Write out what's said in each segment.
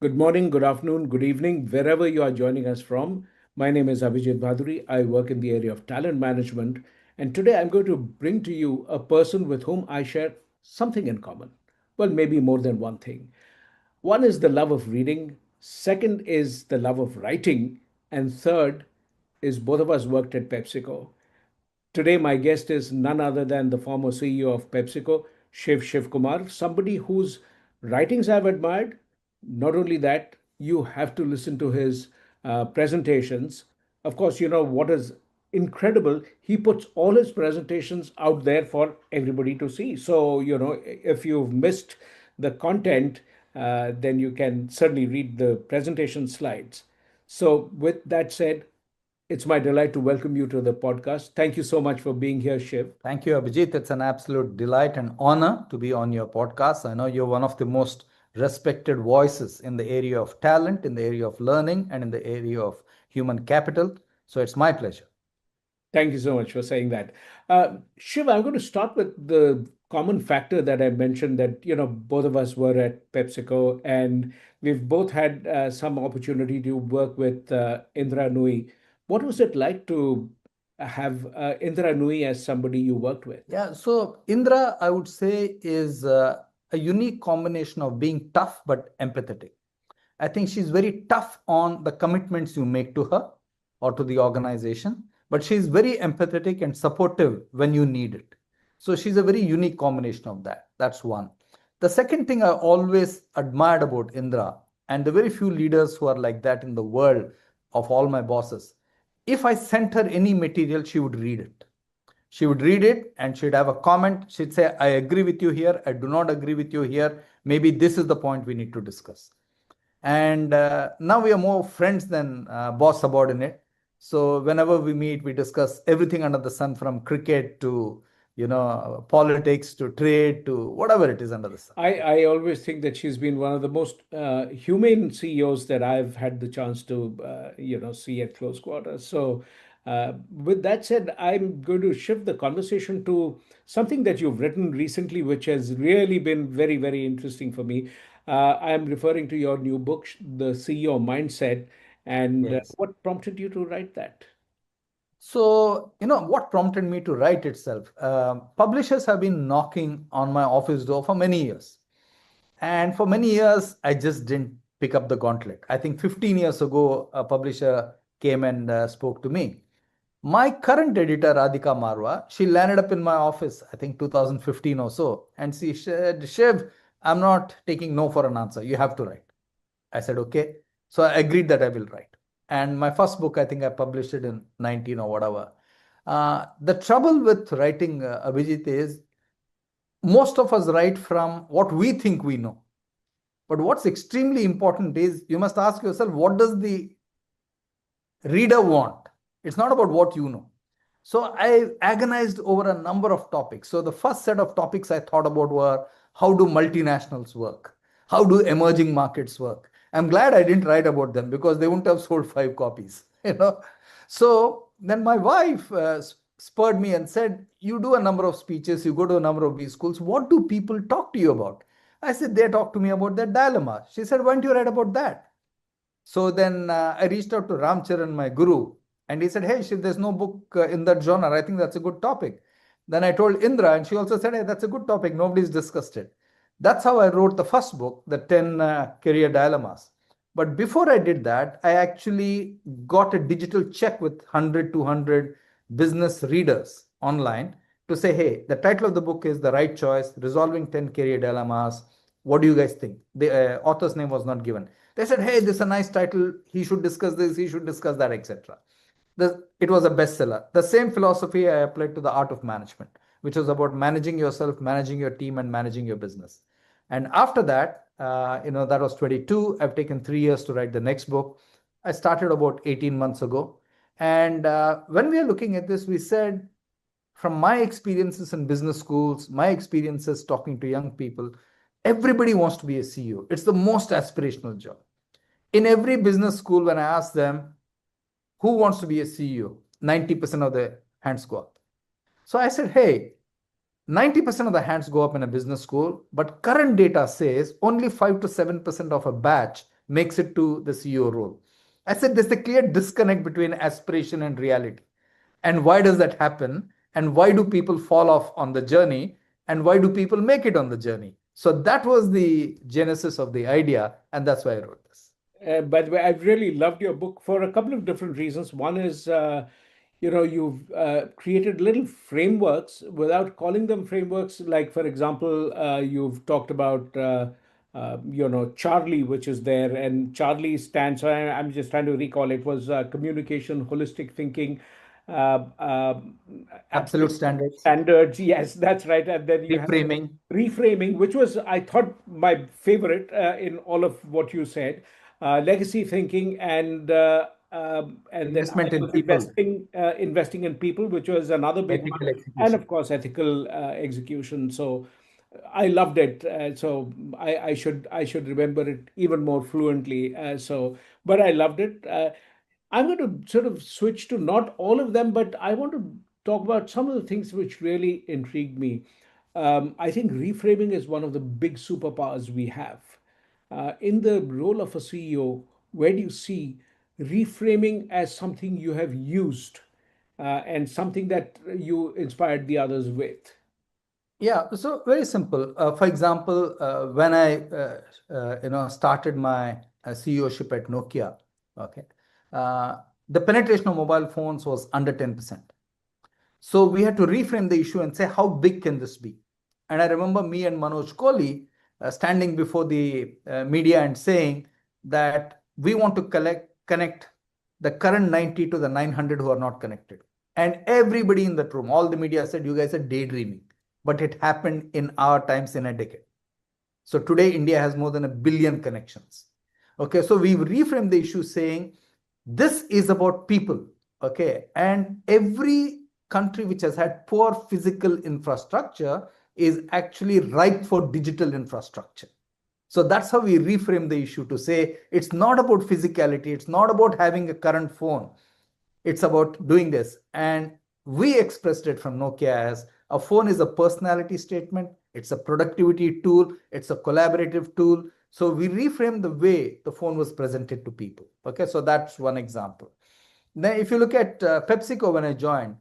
Good morning, good afternoon, good evening, wherever you are joining us from. My name is Abhijit Bhaduri. I work in the area of talent management. And today I'm going to bring to you a person with whom I share something in common. Well, maybe more than one thing. One is the love of reading, second is the love of writing, and third is both of us worked at PepsiCo. Today, my guest is none other than the former CEO of PepsiCo, Shiv Shivakumar, somebody whose writings I've admired. Not only that, you have to listen to his presentations. Of course, you know what is incredible? He puts all his presentations out there for everybody to see. So, you know, if you've missed the content, then you can certainly read the presentation slides. So, with that said, it's my delight to welcome you to the podcast. Thank you so much for being here, Shiv. Thank you, Abhijit. It's an absolute delight and honor to be on your podcast. I know you're one of the most respected voices in the area of talent, in the area of learning, and in the area of human capital. So it's my pleasure. Thank you so much for saying that. Shiv, I'm going to start with the common factor that I mentioned that, you know, both of us were at PepsiCo and we've both had some opportunity to work with Indra Nui. What was it like to have Indra Nui as somebody you worked with? Yeah, so Indra, I would say, is a unique combination of being tough but empathetic. I think she's very tough on the commitments you make to her or to the organization, but she's very empathetic and supportive when you need it. So she's a very unique combination of that. That's one. The second thing I always admired about Indra, and the very few leaders who are like that in the world of all my bosses, if I sent her any material, she would read it. She would read it and she'd have a comment. She'd say, I agree with you here. I do not agree with you here. Maybe this is the point we need to discuss. And now we are more friends than boss subordinate. So whenever we meet, we discuss everything under the sun, from cricket to politics to trade to whatever it is under the sun. I always think that she's been one of the most humane CEOs that I've had the chance to, see at close quarters. So, with that said, I'm going to shift the conversation to something that you've written recently, which has really been very, very interesting for me. I'm referring to your new book, The CEO Mindset, and Yes. what prompted you to write that? So, what prompted me to write itself? Publishers have been knocking on my office door for many years. And for many years, I just didn't pick up the gauntlet. I think 15 years ago, a publisher came and spoke to me. My current editor, Radhika Marwa, she landed up in my office, I think 2015 or so. And she said, Shiv, I'm not taking no for an answer. You have to write. I said, okay. So I agreed that I will write. And my first book, I think I published it in 19 or whatever. The trouble with writing, Abhijit, is most of us write from what we think we know. But what's extremely important is you must ask yourself, what does the reader want? It's not about what you know. So I agonized over a number of topics. So the first set of topics I thought about were, how do multinationals work? How do emerging markets work? I'm glad I didn't write about them because they wouldn't have sold 5 copies. So then my wife spurred me and said, you do a number of speeches, you go to a number of these schools. What do people talk to you about? I said, they talk to me about their dilemma. She said, why don't you write about that? So then I reached out to Ram Charan, my guru, and he said, hey, Shiv, there's no book in that genre. I think that's a good topic. Then I told Indra, and she also said, hey, that's a good topic. Nobody's discussed it. That's how I wrote the first book, The 10 Career Dilemmas. But before I did that, I actually got a digital check with 100, 200 business readers online to say, hey, the title of the book is The Right Choice, Resolving 10 Career Dilemmas. What do you guys think? The author's name was not given. They said, hey, this is a nice title. He should discuss this, he should discuss that, etc. It was a bestseller. The same philosophy I applied to The Art of Management, which was about managing yourself, managing your team, and managing your business. And after that, that was 22. I've taken 3 years to write the next book. I started about 18 months ago. And when we are looking at this, we said, from my experiences in business schools, my experiences talking to young people, everybody wants to be a CEO. It's the most aspirational job. In every business school, when I ask them, who wants to be a CEO? 90% of the hands go up. So I said, hey, 90% of the hands go up in a business school, but current data says only 5 to 7% of a batch makes it to the CEO role. I said there's a clear disconnect between aspiration and reality. And why does that happen? And why do people fall off on the journey? And why do people make it on the journey? So that was the genesis of the idea. And that's why I wrote this. By the way, I've really loved your book for a couple of different reasons. One is, you've created little frameworks without calling them frameworks. Like, for example, you've talked about, Charlie, which is there, and Charlie stands. So I'm just trying to recall. It was communication, holistic thinking, uh, uh, Absolute absolute standards, standards. Yes, that's right. And then you have reframing, reframing, which was, I thought, my favorite in all of what you said, legacy thinking, and then investment it in was people, investing in people, which was another big one, ethical and execution. of course ethical execution. So I loved it. So I should remember it even more fluently. But I loved it. I'm going to sort of switch to not all of them, but I want to talk about some of the things which really intrigued me. I think reframing is one of the big superpowers we have. In the role of a CEO, where do you see reframing as something you have used and something that you inspired the others with? Yeah, so very simple. For example, when I started my CEOship at Nokia, okay, uh, the penetration of mobile phones was under 10%. So we had to reframe the issue and say, how big can this be? And I remember me and Manoj Kohli standing before the media and saying that we want to connect the current 90 to the 900 who are not connected. And everybody in that room, all the media said, you guys are daydreaming. But it happened in our times in a decade. So today, India has more than a billion connections. Okay, so we reframe the issue saying this is about people. Okay, and every country which has had poor physical infrastructure is actually ripe for digital infrastructure. So that's how we reframe the issue to say it's not about physicality, it's not about having a current phone, it's about doing this. And we expressed it from Nokia as a phone is a personality statement, it's a productivity tool, it's a collaborative tool. So we reframed the way the phone was presented to people. Okay, so that's one example. Now, if you look at PepsiCo, when I joined,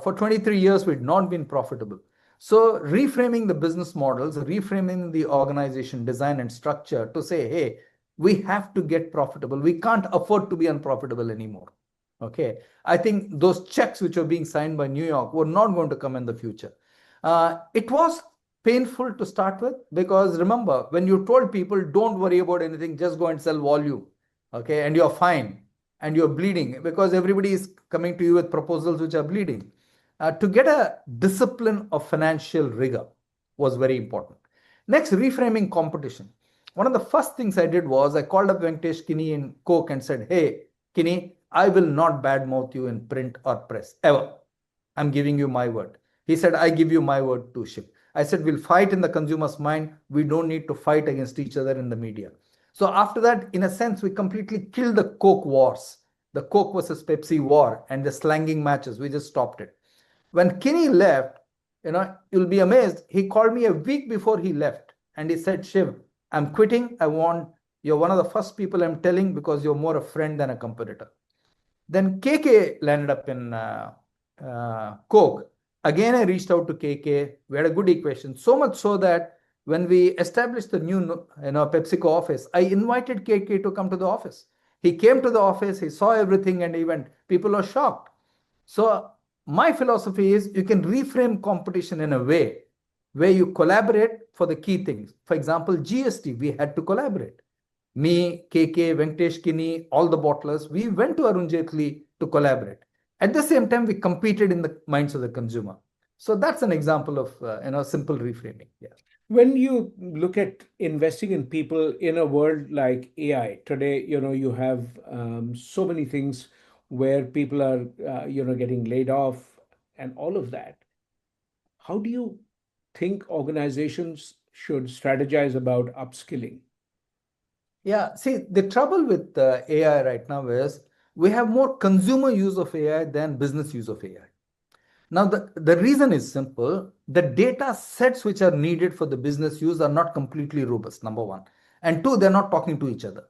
for 23 years, we'd not been profitable. So, reframing the business models, reframing the organization design and structure to say, hey, we have to get profitable. We can't afford to be unprofitable anymore. Okay. I think those checks which were being signed by New York were not going to come in the future. It was painful to start with because remember, when you told people, don't worry about anything, just go and sell volume. Okay. And you're fine and you're bleeding because everybody is coming to you with proposals which are bleeding. To get a discipline of financial rigor was very important. Next, reframing competition. One of the first things I did was I called up Venkatesh Kinney in Coke and said, hey, Kinney, I will not badmouth you in print or press ever. I'm giving you my word. He said, I give you my word too, Shiv. I said, we'll fight in the consumer's mind. We don't need to fight against each other in the media. So after that, in a sense, we completely killed the Coke wars, the Coke versus Pepsi war and the slanging matches. We just stopped it. When Kinney left, you'll be amazed. He called me a week before he left and he said, Shiv, I'm quitting. You're one of the first people I'm telling because you're more a friend than a competitor. Then KK landed up in Coke. Again, I reached out to KK. We had a good equation. So much so that when we established the new PepsiCo office, I invited KK to come to the office. He came to the office, he saw everything, and even people were shocked. So my philosophy is you can reframe competition in a way where you collaborate for the key things. For example, GST, we had to collaborate. Me, KK, Venkatesh Kinney, all the bottlers, we went to Arun Jaitley to collaborate. At the same time, we competed in the minds of the consumer. So that's an example of simple reframing. Yeah. When you look at investing in people in a world like AI today, you have so many things where people are, getting laid off and all of that. How do you think organizations should strategize about upskilling? Yeah, see, the trouble with AI right now is we have more consumer use of AI than business use of AI. Now, the reason is simple. The data sets which are needed for the business use are not completely robust, number one. And two, they're not talking to each other.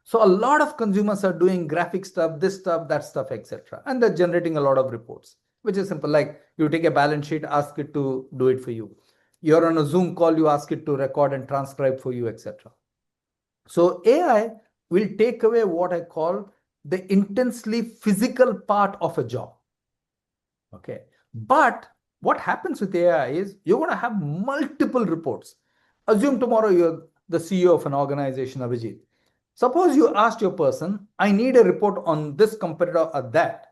So a lot of consumers are doing graphic stuff, this stuff, that stuff, etc. And they're generating a lot of reports, which is simple. Like you take a balance sheet, ask it to do it for you. You're on a Zoom call, you ask it to record and transcribe for you, etc. So AI will take away what I call the intensely physical part of a job. Okay. But what happens with AI is you're going to have multiple reports. Assume tomorrow you're the CEO of an organization, Abhijit. Suppose you asked your person, I need a report on this competitor or that.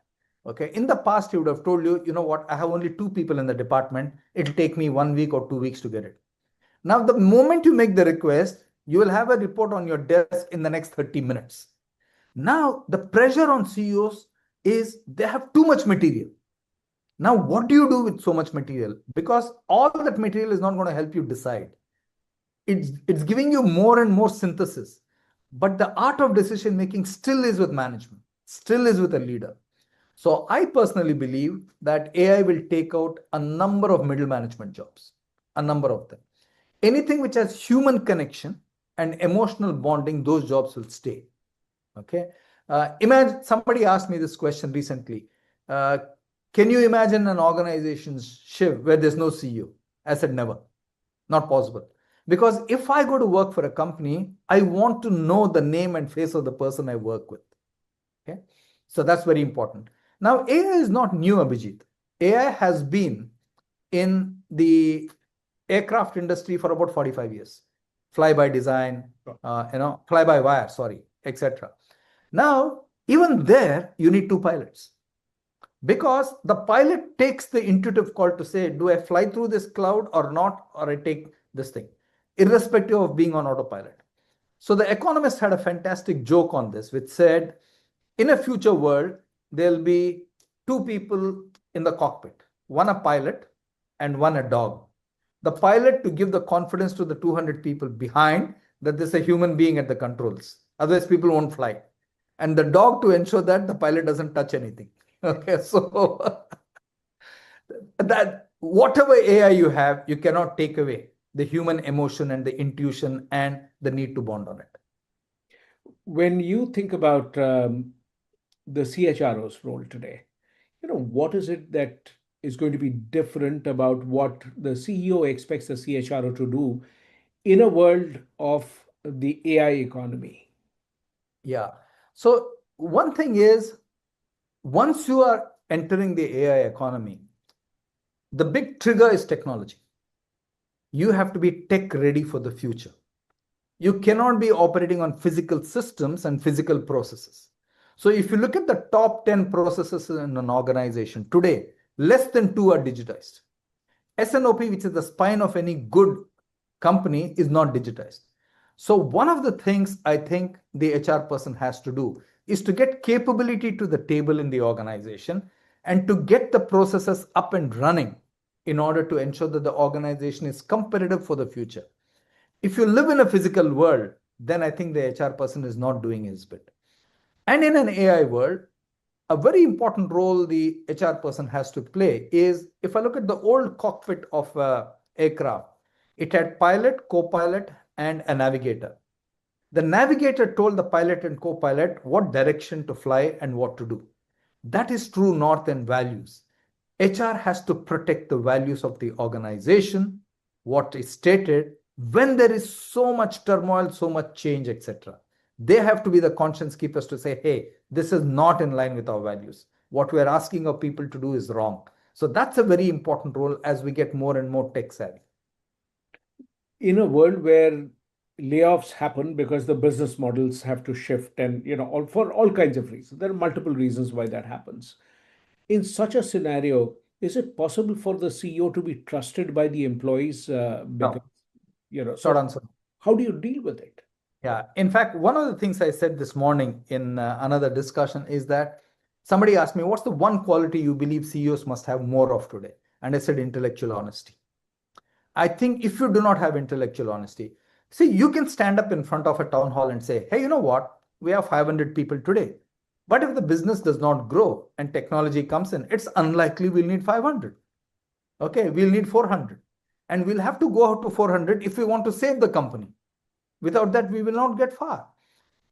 Okay. In the past, he would have told you, you know what, I have only two people in the department. It'll take me 1 week or 2 weeks to get it. Now, the moment you make the request, you will have a report on your desk in the next 30 minutes. Now, the pressure on CEOs is they have too much material. Now, what do you do with so much material? Because all that material is not going to help you decide. It's giving you more and more synthesis. But the art of decision making still is with management, still is with a leader. So I personally believe that AI will take out a number of middle management jobs, a number of them. Anything which has human connection and emotional bonding, those jobs will stay. Okay. Imagine somebody asked me this question recently. Uh, can you imagine an organization, Shiv, where there's no CEO? I said never, not possible. Because if I go to work for a company, I want to know the name and face of the person I work with. Okay. So that's very important. Now, AI is not new, Abhijit. AI has been in the aircraft industry for about 45 years. Fly by design, fly by wire, sorry, etc. Now, even there, you need two pilots because the pilot takes the intuitive call to say, do I fly through this cloud or not, or I take this thing, irrespective of being on autopilot. So the Economist had a fantastic joke on this, which said, in a future world, there'll be two people in the cockpit, one a pilot and one a dog. The pilot to give the confidence to the 200 people behind that there's a human being at the controls. Otherwise, people won't fly. And the dog to ensure that the pilot doesn't touch anything. Okay, so that whatever AI you have, you cannot take away the human emotion and the intuition and the need to bond on it. When you think about the CHRO's role today, what is it that is going to be different about what the CEO expects the CHRO to do in a world of the AI economy? Yeah. So one thing is, once you are entering the AI economy, the big trigger is technology. You have to be tech ready for the future. You cannot be operating on physical systems and physical processes. So if you look at the top 10 processes in an organization today, less than two are digitized. S&OP, which is the spine of any good company, is not digitized. So one of the things I think the HR person has to do is to get capability to the table in the organization and to get the processes up and running in order to ensure that the organization is competitive for the future. If you live in a physical world, then I think the HR person is not doing his bit. And in an AI world, a very important role the HR person has to play is, if I look at the old cockpit of a aircraft, it had pilot, co-pilot, and a navigator. The navigator told the pilot and co-pilot what direction to fly and what to do. That is true north and values. HR has to protect the values of the organization, what is stated, when there is so much turmoil, so much change, etc. They have to be the conscience keepers to say, hey, this is not in line with our values. What we are asking of people to do is wrong. So that's a very important role as we get more and more tech savvy. In a world where layoffs happen because the business models have to shift, and for all kinds of reasons, there are multiple reasons why that happens. In such a scenario, is it possible for the CEO to be trusted by the employees? Because No, short so answer. how do you deal with it? Yeah. In fact, one of the things I said this morning in another discussion is that somebody asked me, what's the one quality you believe CEOs must have more of today? And I said, intellectual honesty. I think if you do not have intellectual honesty, see, you can stand up in front of a town hall and say, hey, you know what? We have 500 people today. But if the business does not grow and technology comes in, it's unlikely we'll need 500. Okay, we'll need 400. And we'll have to go out to 400 if we want to save the company. Without that, we will not get far.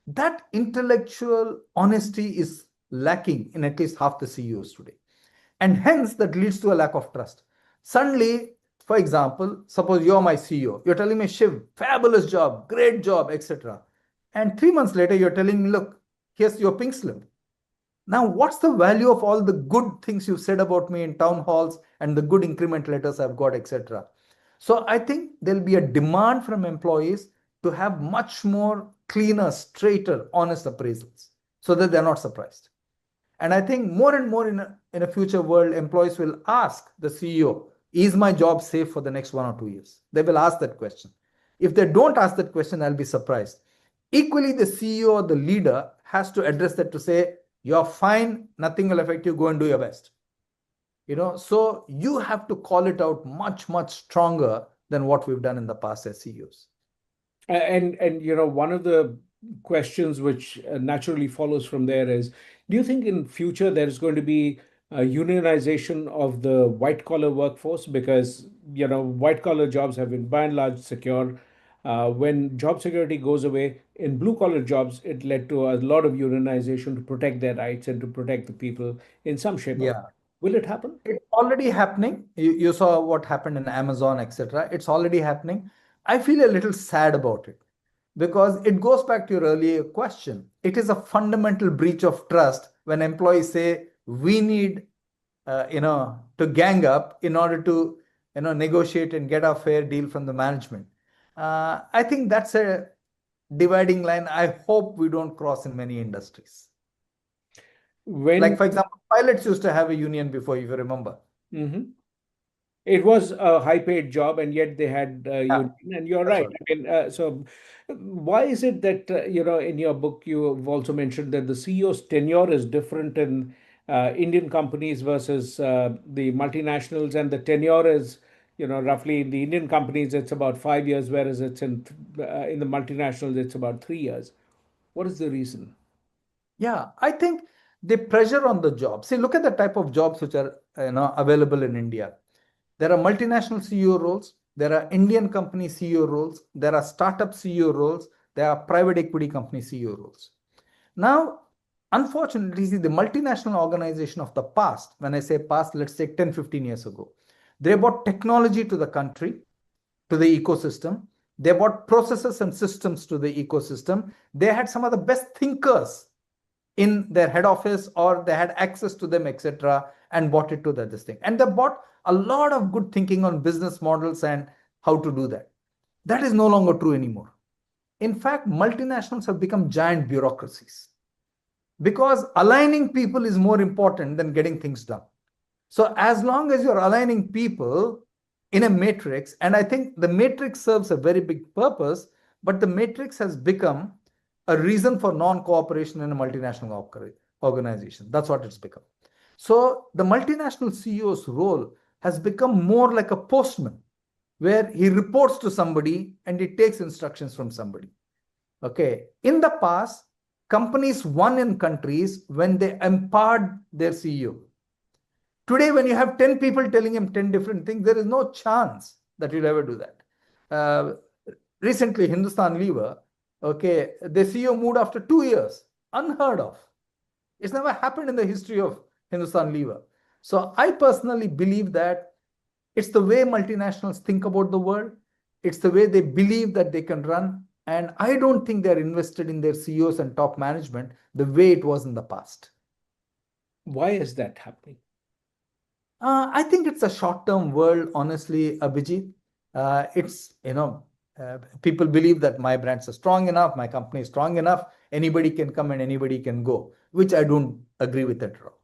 That intellectual honesty is lacking in at least half the CEOs today. And hence, that leads to a lack of trust. Suddenly, for example, suppose you're my CEO, you're telling me, Shiv, fabulous job, great job, etc. And 3 months later, you're telling me, look, here's your pink slip. Now, what's the value of all the good things you've said about me in town halls and the good increment letters I've got, etc.? So I think there'll be a demand from employees to have much more cleaner, straighter, honest appraisals so that they're not surprised. And I think more and more in a future world, employees will ask the CEO, is my job safe for the next 1 or 2 years? They will ask that question. If they don't ask that question, I'll be surprised. Equally, the CEO or the leader has to address that to say, you're fine, nothing will affect you, go and do your best. So you have to call it out much, much stronger than what we've done in the past as CEOs. And one of the questions which naturally follows from there is, do you think in future there is going to be a unionization of the white collar workforce? Because white collar jobs have been by and large secure. When job security goes away in blue collar jobs, it led to a lot of unionization to protect their rights and to protect the people in some shape or Yeah. form. Will it happen? It's already happening. You saw what happened in Amazon, etc. It's already happening. I feel a little sad about it because it goes back to your earlier question. It is a fundamental breach of trust when employees say we need, to gang up in order to, negotiate and get a fair deal from the management. I think that's a dividing line. I hope we don't cross in many industries. Like, When for example, pilots used to have a union before, if you remember. Mhm. It was a high-paid job, and yet they had Yeah, union. And you're that's right. right. I mean, so why is it that in your book you've also mentioned that the CEO's tenure is different in Indian companies versus the multinationals, and the tenure is roughly in the Indian companies it's about 5 years, whereas it's in the multinationals it's about 3 years. What is the reason? Yeah, I think the pressure on the job. See, look at the type of jobs which are available in India. There are multinational CEO roles, there are Indian company CEO roles, there are startup CEO roles, there are private equity company CEO roles. Now, unfortunately, see, the multinational organization of the past, when I say past, let's say 10, 15 years ago, they brought technology to the country, to the ecosystem. They brought processes and systems to the ecosystem. They had some of the best thinkers in their head office or they had access to them, etc., and brought it to this thing. And they brought a lot of good thinking on business models and how to do that. That is no longer true anymore. In fact, multinationals have become giant bureaucracies because aligning people is more important than getting things done. So as long as you're aligning people in a matrix, and I think the matrix serves a very big purpose, but the matrix has become a reason for non-cooperation in a multinational organization. That's what it's become. So the multinational CEO's role has become more like a postman, where he reports to somebody and he takes instructions from somebody. Okay. In the past, companies won in countries when they empowered their CEO. Today, when you have 10 people telling him 10 different things, there is no chance that you'll ever do that. Uh, Recently, Hindustan Lever, okay, the CEO moved after 2 years. Unheard of. It's never happened in the history of Hindustan Lever. So I personally believe that it's the way multinationals think about the world. It's the way they believe that they can run. And I don't think they're invested in their CEOs and top management the way it was in the past. Why is that happening? I think it's a short-term world, honestly, Abhijit. It's, people believe that my brands are strong enough, my company is strong enough, anybody can come and anybody can go, which I don't agree with at all.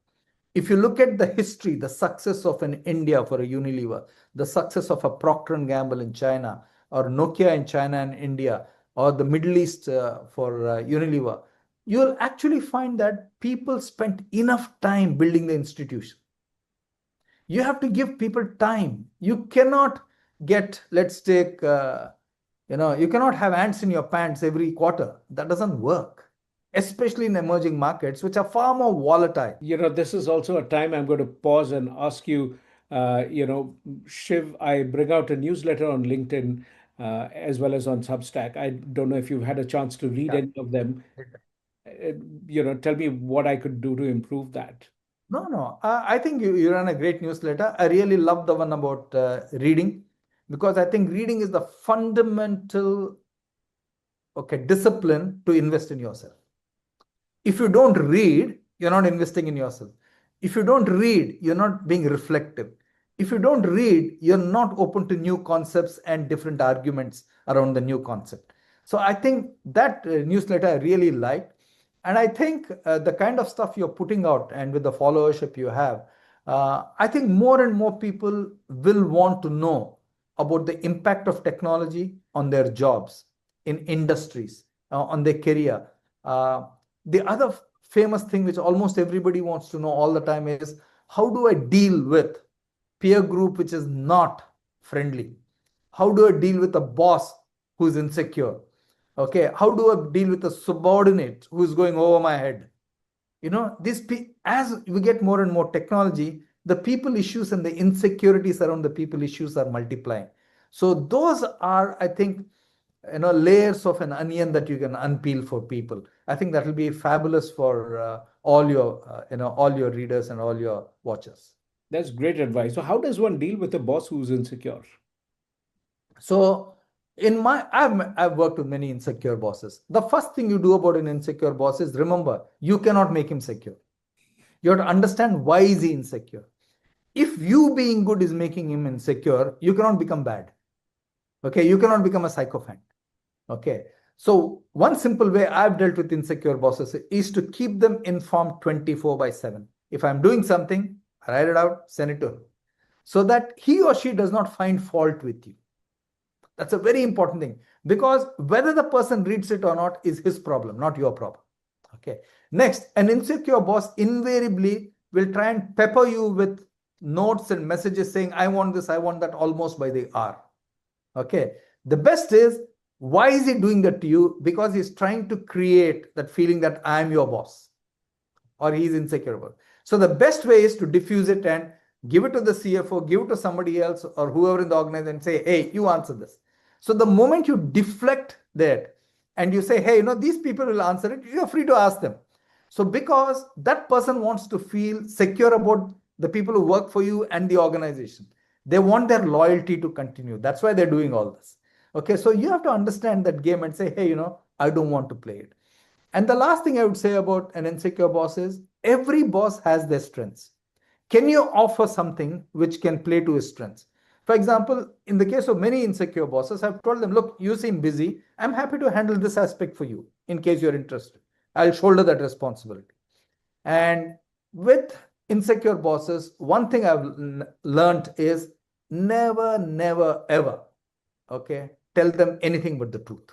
If you look at the history, the success of an India for a Unilever, the success of a Procter and Gamble in China, or Nokia in China and India, or the Middle East for Unilever, you'll actually find that people spent enough time building the institution. You have to give people time. You cannot get, let's take, you cannot have ants in your pants every quarter. That doesn't work, especially in emerging markets, which are far more volatile. This is also a time I'm going to pause and ask you, Shiv, I bring out a newsletter on LinkedIn as well as on Substack. I don't know if you've had a chance to read Yeah. any of them. Uh, Tell me what I could do to improve that. No, no. I think you run a great newsletter. I really love the one about reading, because I think reading is the fundamental, okay, discipline to invest in yourself. If you don't read, you're not investing in yourself. If you don't read, you're not being reflective. If you don't read, you're not open to new concepts and different arguments around the new concept. So I think that newsletter I really liked. And I think the kind of stuff you're putting out and with the followership you have, I think more and more people will want to know about the impact of technology on their jobs, in industries, on their career. Uh, the other famous thing which almost everybody wants to know all the time is, how do I deal with peer group which is not friendly? How do I deal with a boss who is insecure? Okay, how do I deal with a subordinate who is going over my head? This as we get more and more technology, the people issues and the insecurities around the people issues are multiplying. So those are, I think, layers of an onion that you can unpeel for people. I think that will be fabulous for all your readers and all your watchers. That's great advice. So, how does one deal with a boss who's insecure? So I've worked with many insecure bosses. The first thing you do about an insecure boss is, remember, you cannot make him secure. You have to understand why is he insecure. If you being good is making him insecure, you cannot become bad. Okay, you cannot become a sycophant. Okay, so one simple way I've dealt with insecure bosses is to keep them informed 24/7. If I'm doing something, I write it out, send it to him, so that he or she does not find fault with you. That's a very important thing, because whether the person reads it or not is his problem, not your problem. Okay. Next, an insecure boss invariably will try and pepper you with notes and messages saying, I want this, I want that, almost by the hour. Okay. The best is, why is he doing that to you? Because he's trying to create that feeling that I'm your boss, or he's insecure about it. So the best way is to diffuse it and give it to the CFO, give it to somebody else or whoever in the organization, and say, hey, you answer this. So the moment you deflect that and you say, hey, these people will answer it, you're free to ask them. So because that person wants to feel secure about the people who work for you and the organization, they want their loyalty to continue. That's why they're doing all this. Okay, so you have to understand that game and say, hey, I don't want to play it. And the last thing I would say about an insecure boss is, every boss has their strengths. Can you offer something which can play to his strengths? For example, in the case of many insecure bosses, I've told them, look, you seem busy. I'm happy to handle this aspect for you in case you're interested. I'll shoulder that responsibility. And with insecure bosses, one thing I've learned is, never, ever, okay, tell them anything but the truth.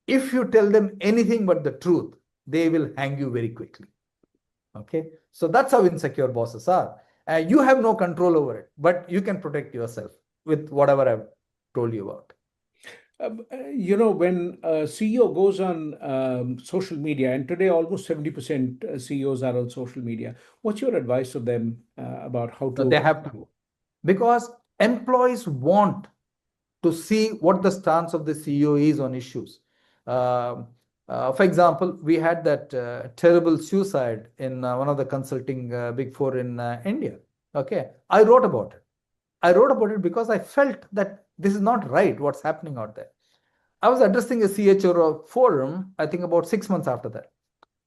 If you tell them anything but the truth, they will hang you very quickly. Okay, so that's how insecure bosses are. You have no control over it, but you can protect yourself with whatever I've told you about. When a CEO goes on social media, and today almost 70% CEOs are on social media, what's your advice to them about how So to? they have to, because employees want to see what the stance of the CEO is on issues. For example, we had that terrible suicide in one of the consulting big four in India. Okay, I wrote about it. I wrote about it because I felt that this is not right, what's happening out there. I was addressing a CHRO forum, I think about 6 months after that.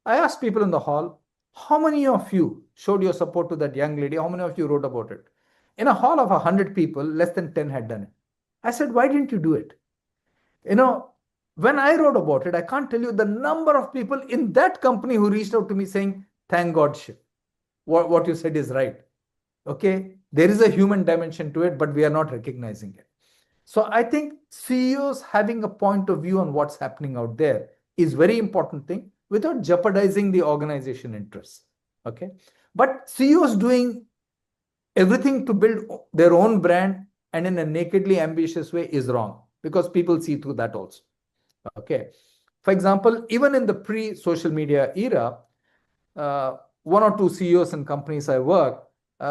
I asked people in the hall, how many of you showed your support to that young lady? How many of you wrote about it? In a hall of 100 people, less than 10 had done it. I said, why didn't you do it? You know, when I wrote about it, I can't tell you the number of people in that company who reached out to me saying, thank God, Shiv, what you said is right. Okay, there is a human dimension to it, but we are not recognizing it. So I think CEOs having a point of view on what's happening out there is very important thing, without jeopardizing the organization interests. Okay, but CEOs doing everything to build their own brand and in a nakedly ambitious way is wrong, because people see through that also. Okay, for example, even in the pre-social media era, one or two CEOs and companies I work,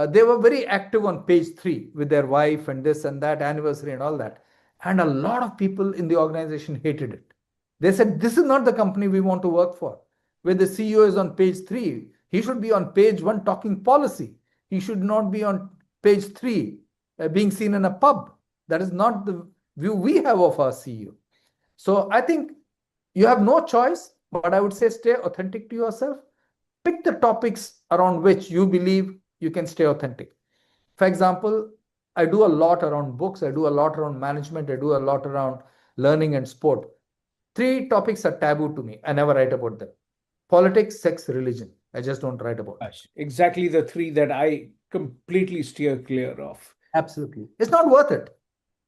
they were very active on page 3 with their wife and this and that anniversary and all that. And a lot of people in the organization hated it. They said, this is not the company we want to work for. Where the CEO is on page three, he should be on page one talking policy. He should not be on page three being seen in a pub. That is not the view we have of our CEO. So I think you have no choice, but I would say stay authentic to yourself. Pick the topics around which you believe you can stay authentic. For example, I do a lot around books, I do a lot around management, I do a lot around learning and sport. Three topics are taboo to me. I never write about them: politics, sex, religion. I just don't write about them. Gosh, exactly the three that I completely steer clear of. Absolutely. It's not worth it.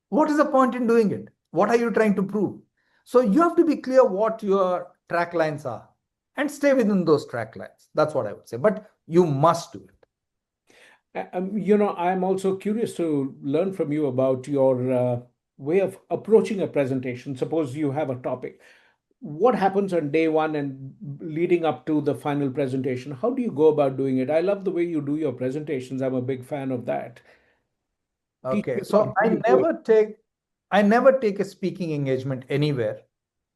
What is the point in doing it? What are you trying to prove? So you have to be clear what your track lines are and stay within those track lines. That's what I would say. But you must do it. I'm also curious to learn from you about your way of approaching a presentation. Suppose you have a topic. What happens on day one and leading up to the final presentation? How do you go about doing it? I love the way you do your presentations. I'm a big fan of that. Teach Okay. me about So how you do it. I never take a speaking engagement anywhere,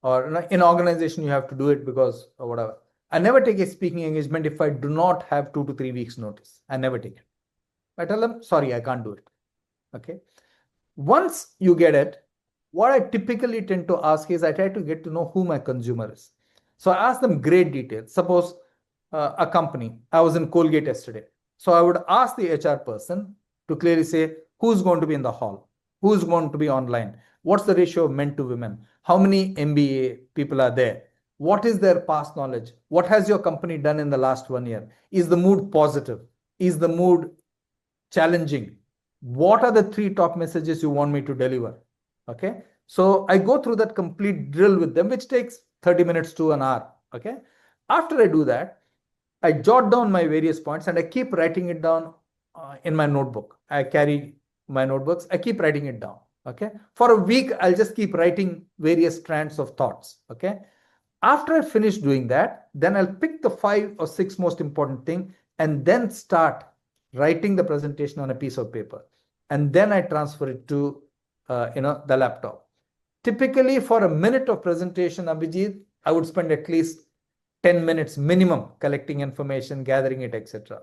or in organization you have to do it because or whatever. I never take a speaking engagement if I do not have 2 to 3 weeks notice. I never take it. I tell them, sorry, I can't do it. Okay. Once you get it, what I typically tend to ask is I try to get to know who my consumer is. So I ask them great details. Suppose a company, I was in Colgate yesterday. So I would ask the HR person to clearly say who's going to be in the hall, who's going to be online, what's the ratio of men to women, how many MBA people are there, what is their past knowledge, what has your company done in the last 1 year, is the mood positive, is the mood challenging, what are the three top messages you want me to deliver. Okay, so I go through that complete drill with them, which takes 30 minutes to an hour. Okay, after I do that, I jot down my various points and I keep writing it down in my notebook. I carry my notebooks, I keep writing it down. Okay, for a week I'll just keep writing various strands of thoughts. Okay, after I finish doing that, then I'll pick the 5 or 6 most important thing and then start writing the presentation on a piece of paper. And then I transfer it to the laptop. Typically, for a minute of presentation, Abhijit, I would spend at least 10 minutes minimum collecting information, gathering it, etc.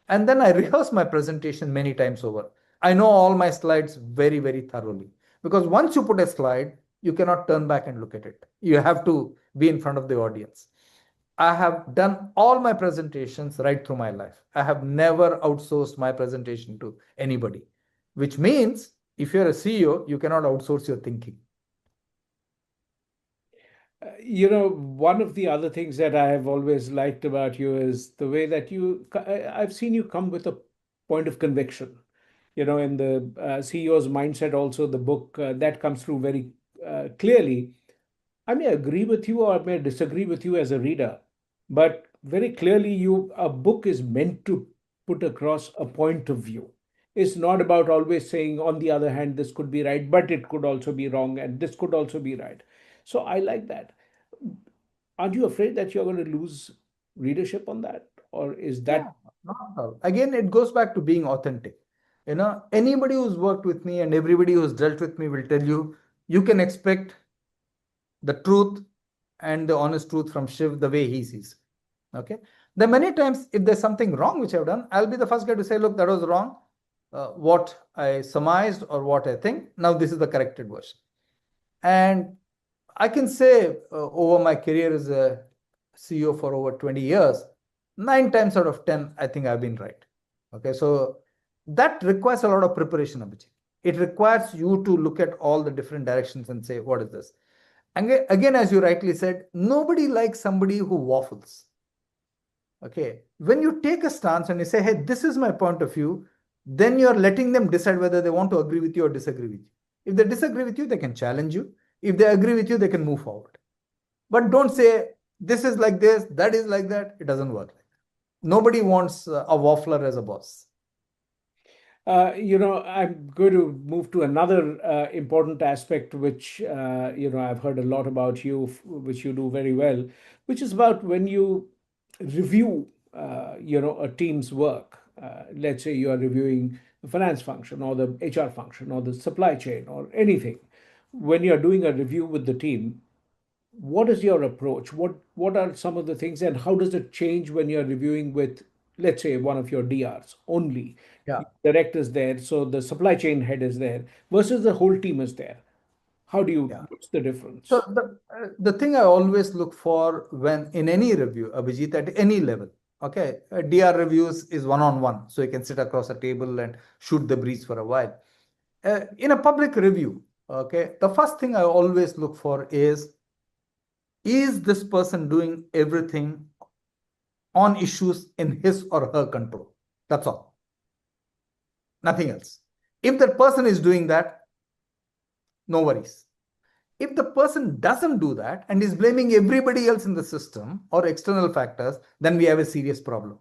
And then I rehearse my presentation many times over. I know all my slides very, very thoroughly because once you put a slide, you cannot turn back and look at it. You have to be in front of the audience. I have done all my presentations right through my life. I have never outsourced my presentation to anybody, which means if you're a CEO, you cannot outsource your thinking. One of the other things that I have always liked about you is the way that I've seen you come with a point of conviction. In the CEO's mindset, also the book that comes through very clearly. I may agree with you or I may disagree with you as a reader, but very clearly, a book is meant to put across a point of view. It's not about always saying, on the other hand, this could be right, but it could also be wrong, and this could also be right. So I like that. Aren't you afraid that you're going to lose readership on that? Or is that Yeah, not at all. Again, it goes back to being authentic. Anybody who's worked with me and everybody who's dealt with me will tell you, you can expect the truth and the honest truth from Shiv the way he sees. Okay. Then many times, if there's something wrong which I've done, I'll be the first guy to say, look, that was wrong. What I surmised or what I think, now this is the corrected version. And I can say over my career as a CEO for over 20 years, 9 times out of 10, I think I've been right. Okay. So that requires a lot of preparation, Abhijit. It requires you to look at all the different directions and say, what is this? And again, as you rightly said, nobody likes somebody who waffles. Okay. When you take a stance and you say, hey, this is my point of view, then you're letting them decide whether they want to agree with you or disagree with you. If they disagree with you, they can challenge you. If they agree with you, they can move forward. But don't say, this is like this, that is like that. It doesn't work like that. Nobody wants a waffler as a boss. I'm going to move to another important aspect, which, I've heard a lot about you, which you do very well, which is about when you review, a team's work. Let's say you are reviewing the finance function or the HR function or the supply chain or anything. when you're doing a review with the team, what is your approach? What are some of the things, and how does it change when you're reviewing with, let's say, one of your DRs only? Yeah. The director's there, so the supply chain head is there, versus the whole team is there. How do you? Yeah. What's the So difference? the thing I always look for when in any review, Abhijit, at any level, okay, DR reviews is one-on-one, so you can sit across a table and shoot the breeze for a while. In a public review, okay, the first thing I always look for is this person doing everything on issues in his or her control? That's all, nothing else. If that person is doing that, no worries. If the person doesn't do that and is blaming everybody else in the system or external factors, then we have a serious problem.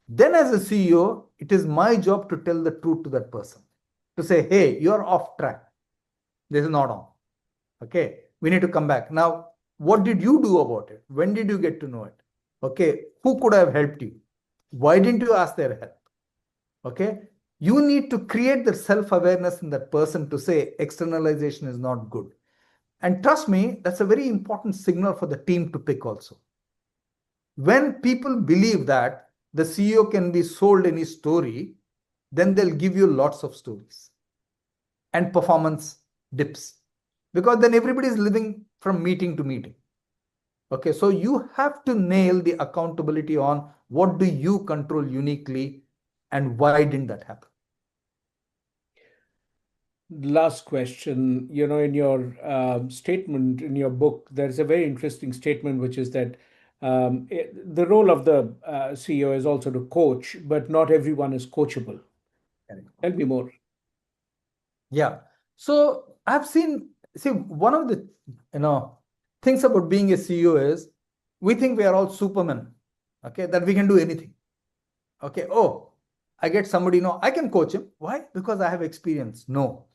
Then, as a CEO, it is my job to tell the truth to that person, to say, hey, you're off track. This is not on. Okay, we need to come back. Now, what did you do about it? When did you get to know it? Okay, who could have helped you? Why didn't you ask their help? Okay, you need to create the self awareness in that person to say externalization is not good. And trust me, that's a very important signal for the team to pick also. When people believe that the CEO can be sold any story, then they'll give you lots of stories and performance dips, because then everybody is living from meeting to meeting. Okay, so you have to nail the accountability on what do you control uniquely and why didn't that happen. Last question. In your statement in your book, there's a very interesting statement, which is that the role of the CEO is also to coach, but not everyone is coachable. Tell me more. Yeah. So I've seen, see, one of the you know things about being a CEO is we think we are all supermen, okay, that we can do anything. Okay. Oh, I get somebody, no, I can coach him. Why? Because I have experience. No.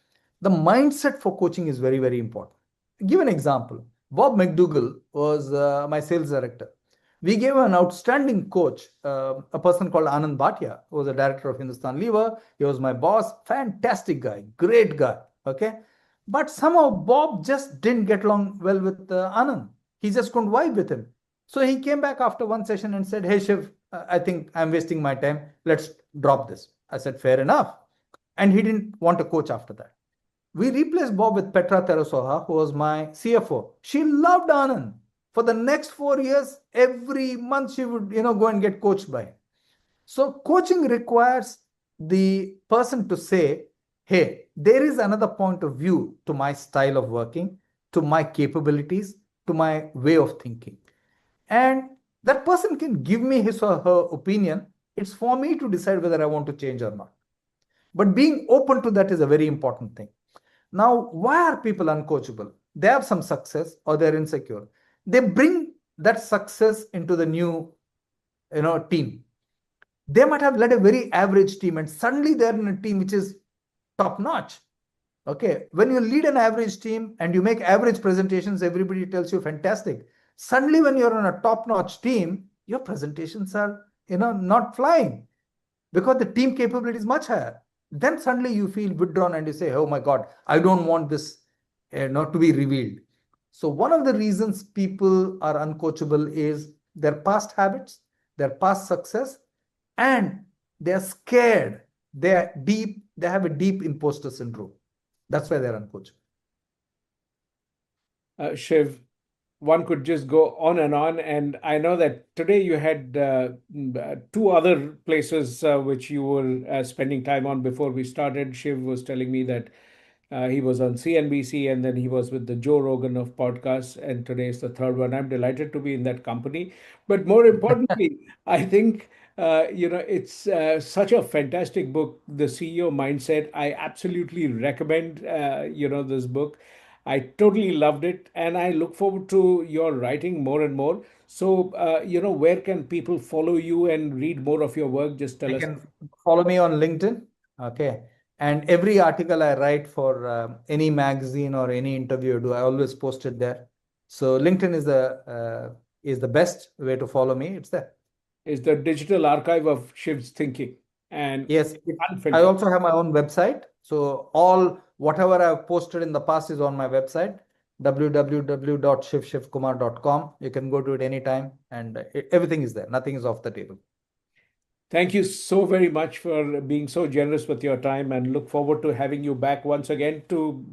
The mindset for coaching is very, very important. Give an example. Bob McDougall was my sales director. We gave an outstanding coach, a person called Anand Bhatia, who was a director of Hindustan Lever. He was my boss. Fantastic guy, great guy. Okay. But somehow Bob just didn't get along well with Anand. He just couldn't vibe with him. So he came back after one session and said, hey, Shiv, I think I'm wasting my time. Let's drop this. I said, fair enough. And he didn't want a coach after that. We replaced Bob with Petra Terasoha, who was my CFO. She loved Anand. For the next 4 years, every month she would, go and get coached by him. So coaching requires the person to say, hey, there is another point of view to my style of working, to my capabilities, to my way of thinking. And that person can give me his or her opinion. It's for me to decide whether I want to change or not. But being open to that is a very important thing. Now, why are people uncoachable? They have some success or they're insecure. They bring that success into the new, team. They might have led a very average team and suddenly they're in a team which is top notch. Okay. When you lead an average team and you make average presentations, everybody tells you fantastic. Suddenly, when you're on a top notch team, your presentations are, not flying because the team capability is much higher. Then suddenly you feel withdrawn and you say, oh my God, I don't want this not to be revealed. So one of the reasons people are uncoachable is their past habits, their past success, and they're scared. They have a deep imposter syndrome. That's why they're uncoachable. Shiv, one could just go on and on. And I know that today you had two other places which you were spending time on before we started. Shiv was telling me that he was on CNBC and then he was with the Joe Rogan of podcasts. And today is the third one. I'm delighted to be in that company. But more importantly, I think. It's such a fantastic book, The CEO Mindset. I absolutely recommend, this book. I totally loved it, and I look forward to your writing more and more. So, where can people follow you and read more of your work? Just tell They us. can follow me on LinkedIn. Okay. And every article I write for any magazine or any interview I do, I always post it there. So LinkedIn is the best way to follow me. It's there. Is the digital archive of Shiv's thinking and Yes, I unfiltered. also have my own website, So all whatever I've posted in the past is on my website, www.shivshivkumar.com. You can go to it anytime, and everything is there. Nothing is off the table. Thank you so very much for being so generous with your time, and look forward to having you back once again to,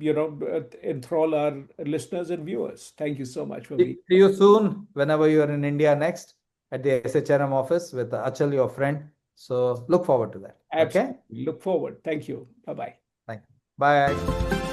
enthrall our listeners and viewers. Thank you so much for being. See you soon whenever you are in India next at the SHRM office with Achal, your friend. So look forward to that. Okay? Absolutely. Look forward. Thank you. Bye bye. Thank you. Bye.